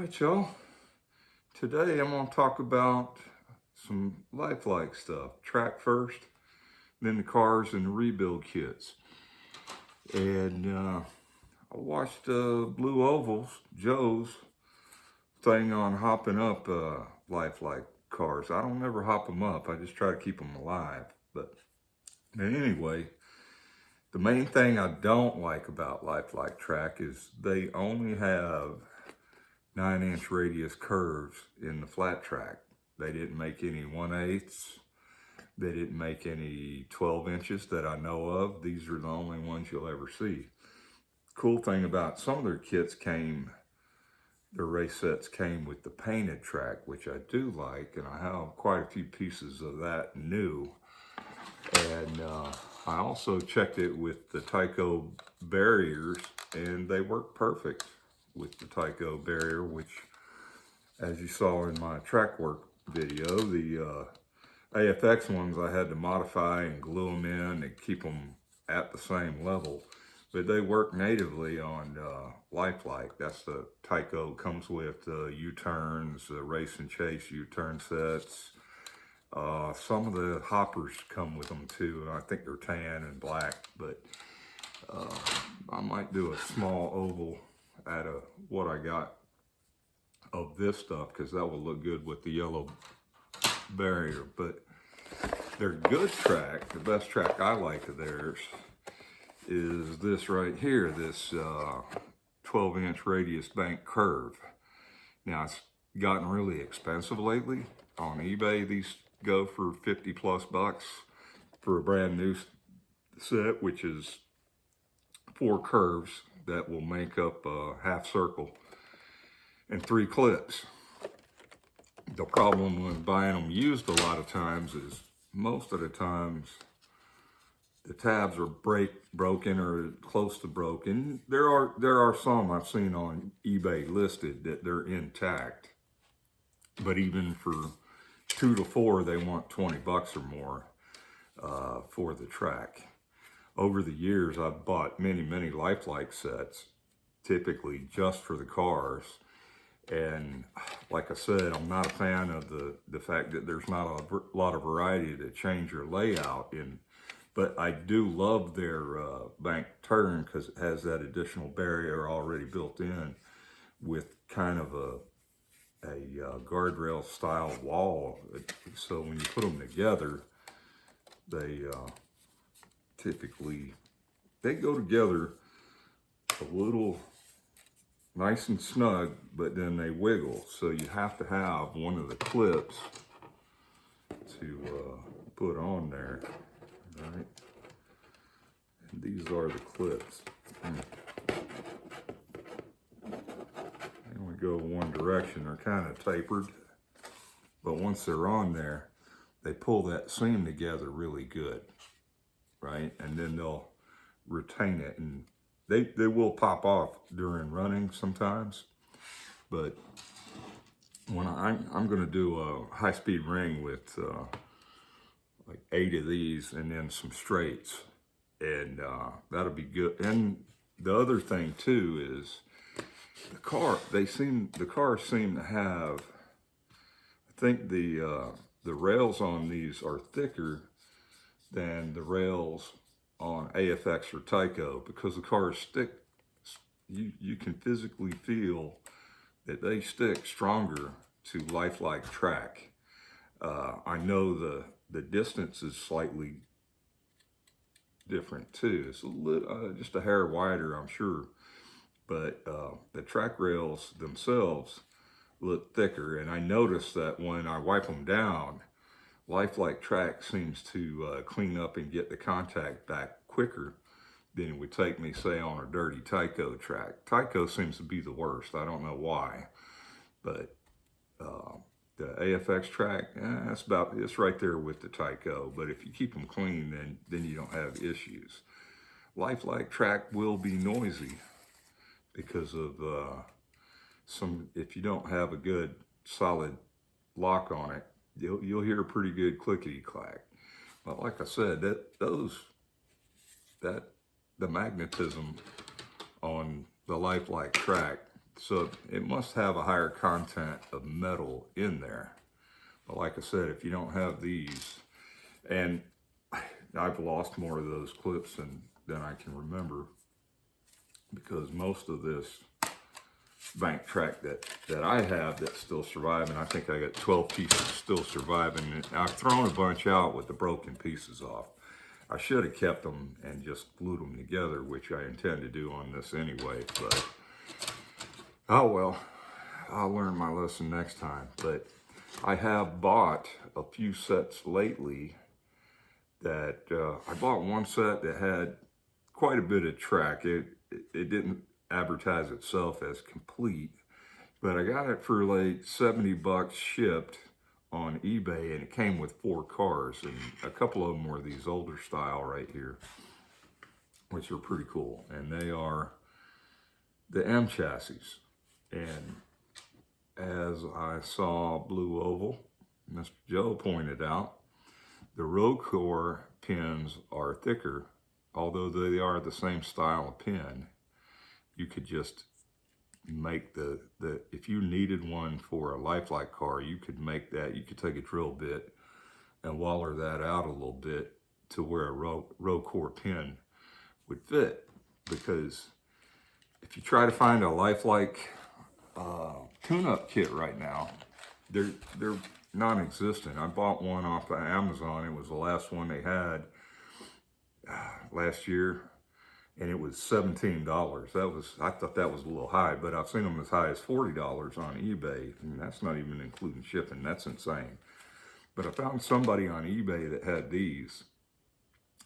Alright, y'all. Today I'm going to talk about some Lifelike stuff. Track first, then the cars and the rebuild kits. And I watched Blue Oval's, Joe's thing on hopping up Lifelike cars. I don't ever hop them up. I just try to keep them alive. But anyway, the main thing I don't like about Lifelike Track is they only have 9-inch radius curves in the flat track. They didn't make any 1/8. They didn't make any 12 inches that I know of. These are the only ones you'll ever see. Cool thing about some of their kits their race sets came with the painted track, which I do like, and I have quite a few pieces of that new. And I also checked it with the Tyco barriers, and they work perfect with the Tyco barrier, which, as you saw in my track work video, the AFX ones I had to modify and glue them in and keep them at the same level, but they work natively on Lifelike. That's the Tyco, comes with U-turns, race and chase U-turn sets. Some of the hoppers come with them too. I think they're tan and black, but I might do a small oval out of what I got of this stuff, because that will look good with the yellow barrier. But their good track, the best track I like of theirs, is this right here, this 12-inch radius bank curve. Now, it's gotten really expensive lately. On eBay, these go for 50 plus bucks for a brand new set, which is 4 curves that will make up a half circle and 3 clips. The problem with buying them used a lot of times is most of the times the tabs are broken or close to broken. There are some I've seen on eBay listed that they're intact, but even for 2 to 4, they want 20 bucks or more for the track. Over the years, I've bought many Lifelike sets, typically just for the cars. And like I said, I'm not a fan of the fact that there's not a lot of variety to change your layout in. But I do love their bank turn, because it has that additional barrier already built in with kind of a guardrail style wall. So when you put them together, they typically go together a little nice and snug, but then they wiggle. So you have to have one of the clips to put on there, right? And these are the clips. They only go one direction. They're kind of tapered, but once they're on there, they pull that seam together really good, right? And then they'll retain it, and they will pop off during running sometimes. But when I'm going to do a high-speed ring with like 8 of these and then some straights, and that'll be good. And the other thing too is the cars seem to have, I think the rails on these are thicker than the rails on AFX or Tyco, because the cars stick, you can physically feel that they stick stronger to Lifelike track. I know the distance is slightly different too. It's a little, just a hair wider, I'm sure, but the track rails themselves look thicker. And I noticed that when I wipe them down, Lifelike track seems to clean up and get the contact back quicker than it would take me, say, on a dirty Tyco track. Tyco seems to be the worst. I don't know why, but the AFX track, it's right there with the Tyco. But if you keep them clean, then you don't have issues. Lifelike track will be noisy because of if you don't have a good solid lock on it, you'll hear a pretty good clickety clack. But like I said, the magnetism on the Lifelike track So it must have a higher content of metal in there. But like I said, if you don't have these, and I've lost more of those clips than I can remember, because most of this bank track that I have that's still surviving, I think I got 12 pieces still surviving. And I've thrown a bunch out with the broken pieces off. I should have kept them and just glued them together, which I intend to do on this anyway, but oh well, I'll learn my lesson next time. But I have bought a few sets lately that I bought one set that had quite a bit of track. It didn't advertise itself as complete, but I got it for like 70 bucks shipped on eBay, and it came with 4 cars, and a couple of them were these older style right here, which are pretty cool, and they are the M chassis. And as I saw Blue Oval, Mr. Joe pointed out, the road core pins are thicker, although they are the same style of pin. You could just make the if you needed one for a Lifelike car, you could make that. You could take a drill bit and waller that out a little bit to where a row core pin would fit. Because if you try to find a Lifelike tune-up kit right now, they're non-existent. I bought one off of Amazon. It was the last one they had last year, and it was $17. I thought that was a little high, but I've seen them as high as $40 on eBay, and that's not even including shipping. That's insane. But I found somebody on eBay that had these,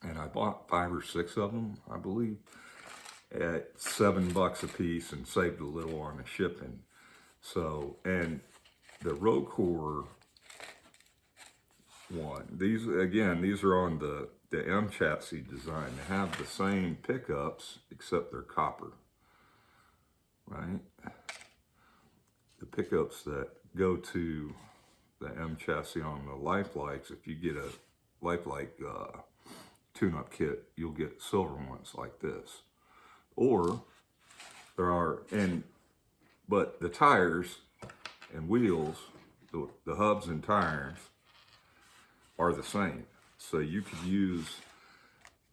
and I bought 5 or 6 of them, I believe, at $7 a piece, and saved a little on the shipping. So, and the row core one, these are on the M chassis design. They have the same pickups, except they're copper, right? The pickups that go to the M chassis on the Lifelikes, if you get a Lifelike tune-up kit, you'll get silver ones like this. Or there are, but the tires and wheels, the hubs and tires are the same. So you could use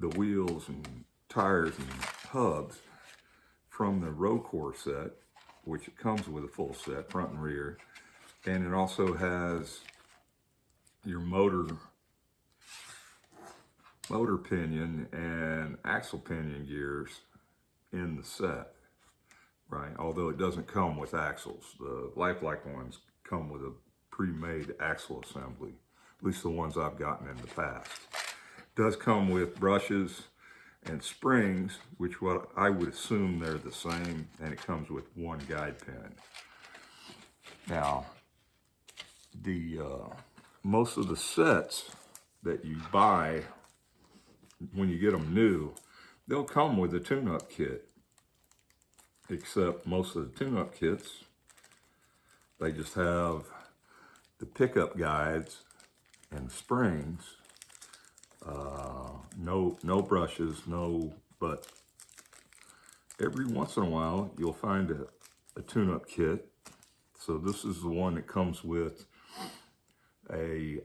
the wheels and tires and hubs from the row core set, which it comes with a full set, front and rear. And it also has your motor pinion and axle pinion gears in the set, right? Although it doesn't come with axles. The Lifelike ones come with a pre-made axle assembly, at least the ones I've gotten in the past. It does come with brushes and springs, which what I would assume they're the same, and it comes with one guide pin. Now, the most of the sets that you buy when you get them new, they'll come with a tune-up kit, except most of the tune-up kits, they just have the pickup guides and springs, no brushes, but every once in a while you'll find a tune-up kit. So this is the one that comes with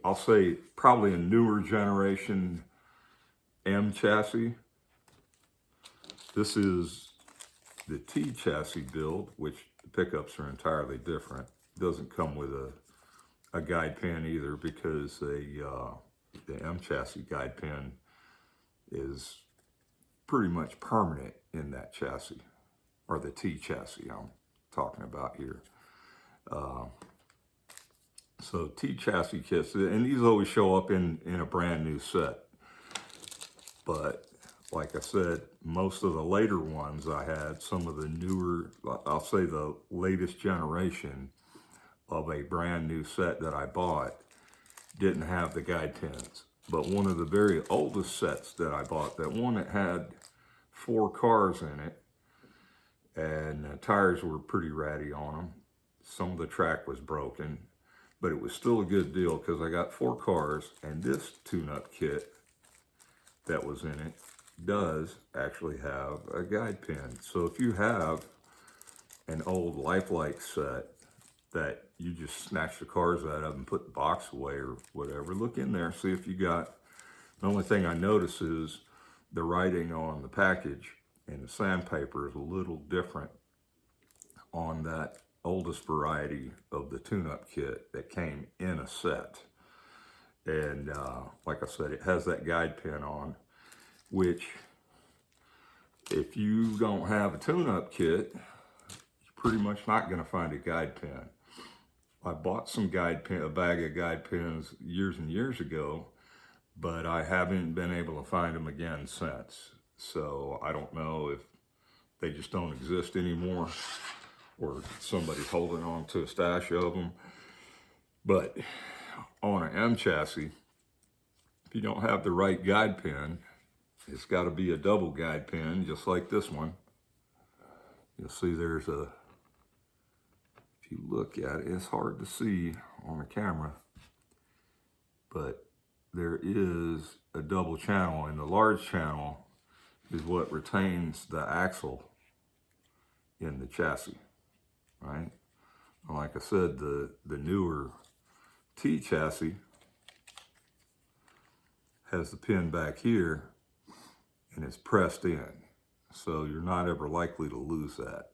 I'll say probably a newer generation M chassis. This is the T chassis build, which the pickups are entirely different. It doesn't come with a guide pin either, because the M chassis guide pin is pretty much permanent in that chassis, or the T chassis I'm talking about here. So T chassis kits, and these always show up in a brand new set. But like I said, most of the later ones I had, some of the newer, I'll say the latest generation of a brand new set that I bought, didn't have the guide pins. But one of the very oldest sets that I bought, that one that had 4 cars in it, and the tires were pretty ratty on them. Some of the track was broken, but it was still a good deal because I got 4 cars, and this tune-up kit that was in it does actually have a guide pin. So if you have an old Lifelike set that you just snatch the cars out of and put the box away or whatever, look in there, see if you got, the only thing I notice is the writing on the package and the sandpaper is a little different on that oldest variety of the tune-up kit that came in a set. And like I said, it has that guide pin on, which if you don't have a tune-up kit, you're pretty much not going to find a guide pin. I bought some a bag of guide pins years and years ago, but I haven't been able to find them again since. So I don't know if they just don't exist anymore or somebody's holding on to a stash of them. But on an M chassis, if you don't have the right guide pin, it's got to be a double guide pin, just like this one. You'll see there's a, if you look at it, it's hard to see on the camera, but there is a double channel, and the large channel is what retains the axle in the chassis, right? And like I said, the newer T chassis has the pin back here and it's pressed in. So you're not ever likely to lose that,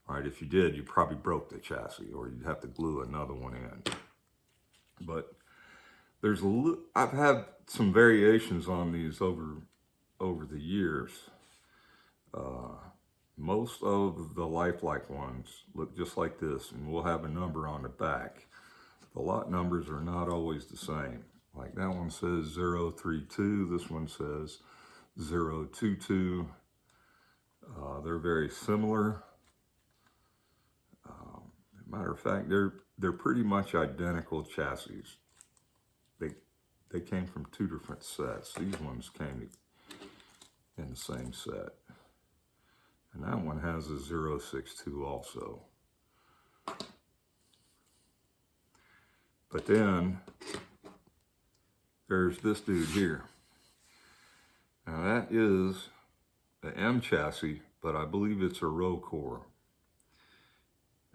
right? If you did, you probably broke the chassis or you'd have to glue another one in. But there's I've had some variations on these over the years. Most of the Lifelike ones look just like this, and we'll have a number on the back. The lot numbers are not always the same. Like that one says 032, this one says 022. They're very similar. Matter of fact, they're pretty much identical chassis. They came from two different sets. These ones came in the same set. And that one has a 062 also. But then there's this dude here. Now that is the M chassis, but I believe it's a row core.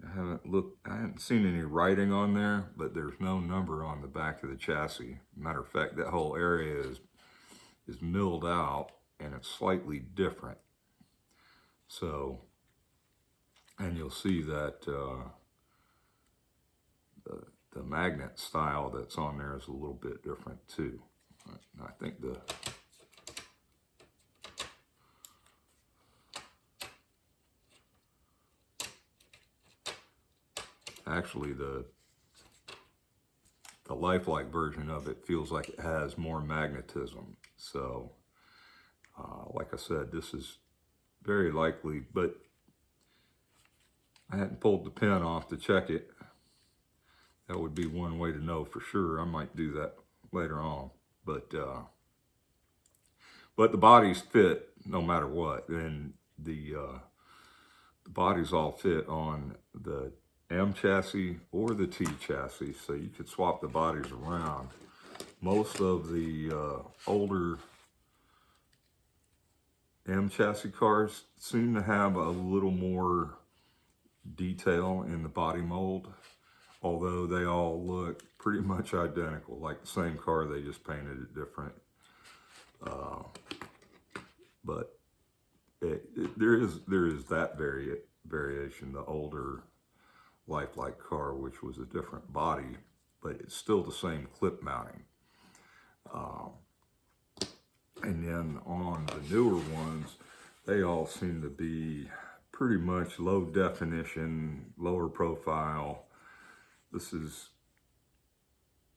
I haven't seen any writing on there, but there's no number on the back of the chassis. Matter of fact, that whole area is milled out and it's slightly different. So, and you'll see that the magnet style that's on there is a little bit different too. I think actually the Lifelike version of it feels like it has more magnetism. So, like I said, this is very likely, but I hadn't pulled the pin off to check it. That would be one way to know for sure. I might do that later on, but the bodies fit no matter what, and the bodies all fit on the M chassis or the T chassis, so you could swap the bodies around. Most of the older M chassis cars seem to have a little more detail in the body mold, although they all look pretty much identical, like the same car, they just painted it different. But there is that variation, the older Lifelike car, which was a different body, but it's still the same clip mounting. And then on the newer ones, they all seem to be pretty much low definition, lower profile. This is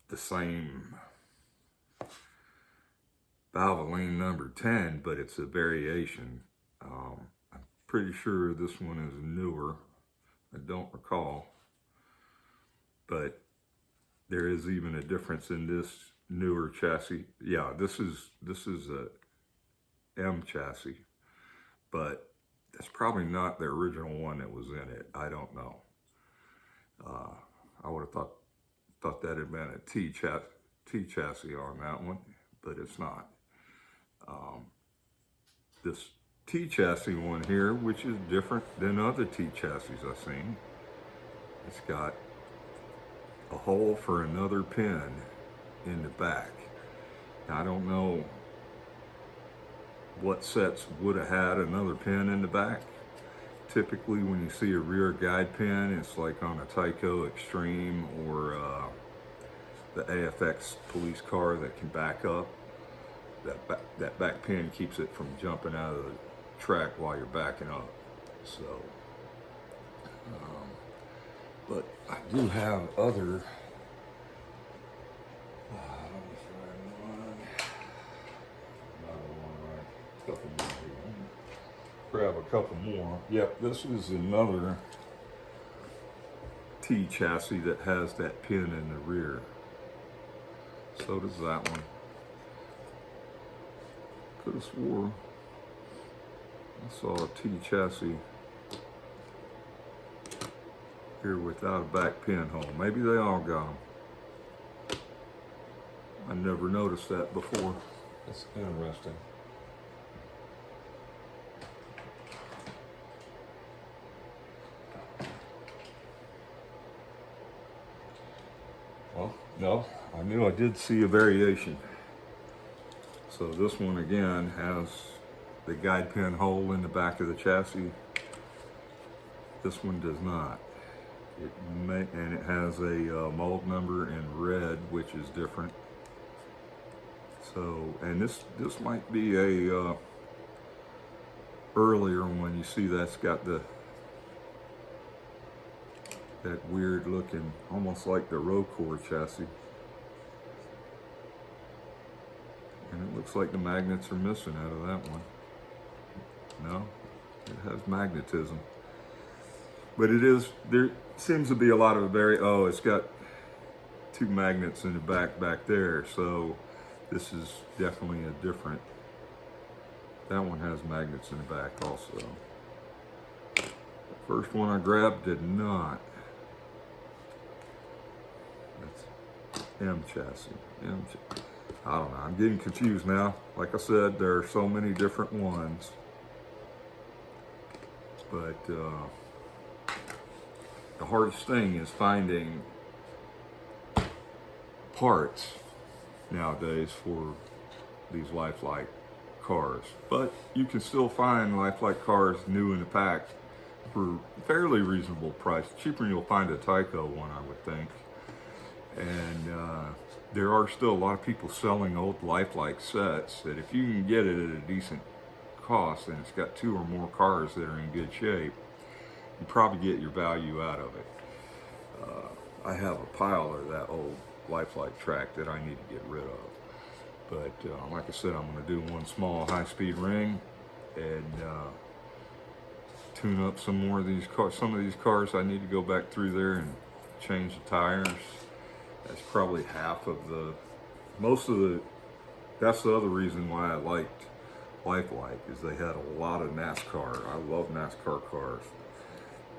the same Valvoline number 10, but it's a variation. I'm pretty sure this one is newer. I don't recall, but there is even a difference in this newer chassis. Yeah, this is a M chassis, but that's probably not the original one that was in it. I don't know. I would have thought that had been a T chassis on that one, but it's not. T-chassis one here, which is different than other T-chassis I've seen. It's got a hole for another pin in the back. Now, I don't know what sets would have had another pin in the back. Typically when you see a rear guide pin, it's like on a Tyco Extreme or the AFX police car that can back up. That back pin keeps it from jumping out of the track while you're backing up. So, but I do have other. Let me find one. Another one, right? Couple more here. Grab a couple more. Yep, this is another T chassis that has that pin in the rear. So does that one. Could have swore I saw a T chassis here without a back pinhole. Maybe they all got them. I never noticed that before. That's interesting. Well, no, I knew I did see a variation. So this one again has the guide pin hole in the back of the chassis. This one does not. And it has a mold number in red, which is different. So, and this might be a earlier one. You see that's got that weird looking, almost like the Rocore chassis. And it looks like the magnets are missing out of that one. No, it has magnetism. But there seems to be a lot of it's got two magnets in the back there. So this is definitely a different. That one has magnets in the back also. The first one I grabbed did not. That's M chassis. I don't know, I'm getting confused now. Like I said, there are so many different ones. But the hardest thing is finding parts nowadays for these Lifelike cars. But you can still find Lifelike cars new in the pack for fairly reasonable price. Cheaper than you'll find a Tyco one, I would think. And there are still a lot of people selling old Lifelike sets that if you can get it at a decent cost and it's got two or more cars that are in good shape, you probably get your value out of it. I have a pile of that old Lifelike track that I need to get rid of. But like I said, I'm going to do one small high-speed ring and tune up some more of these cars. Some of these cars I need to go back through there and change the tires. That's probably half of that's the other reason why I liked Lifelike, is they had a lot of NASCAR. I love NASCAR cars.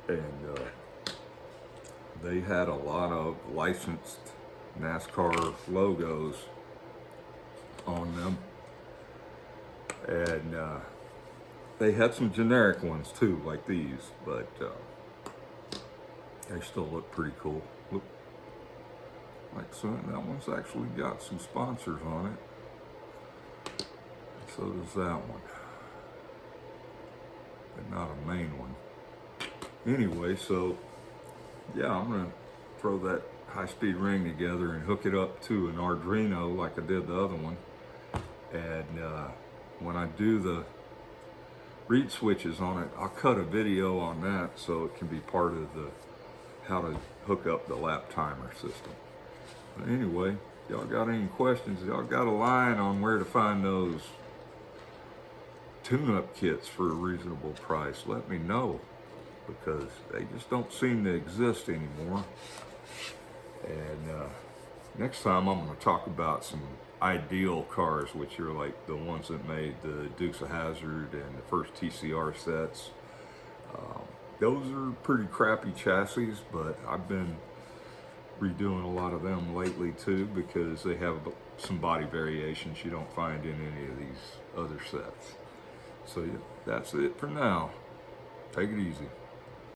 And they had a lot of licensed NASCAR logos on them. And they had some generic ones too, like these, but they still look pretty cool. Look like that one's actually got some sponsors on it. So does that one, but not a main one. Anyway, so yeah, I'm gonna throw that high-speed ring together and hook it up to an Arduino like I did the other one. And when I do the reed switches on it, I'll cut a video on that so it can be part of the how to hook up the lap timer system. But anyway, y'all got any questions? Y'all got a line on where to find those tune-up kits for a reasonable price? Let me know, because they just don't seem to exist anymore. And next time I'm going to talk about some ideal cars, which are like the ones that made the Dukes of Hazzard and the first TCR sets. Those are pretty crappy chassis, but I've been redoing a lot of them lately too, because they have some body variations you don't find in any of these other sets. So yeah, that's it for now. Take it easy.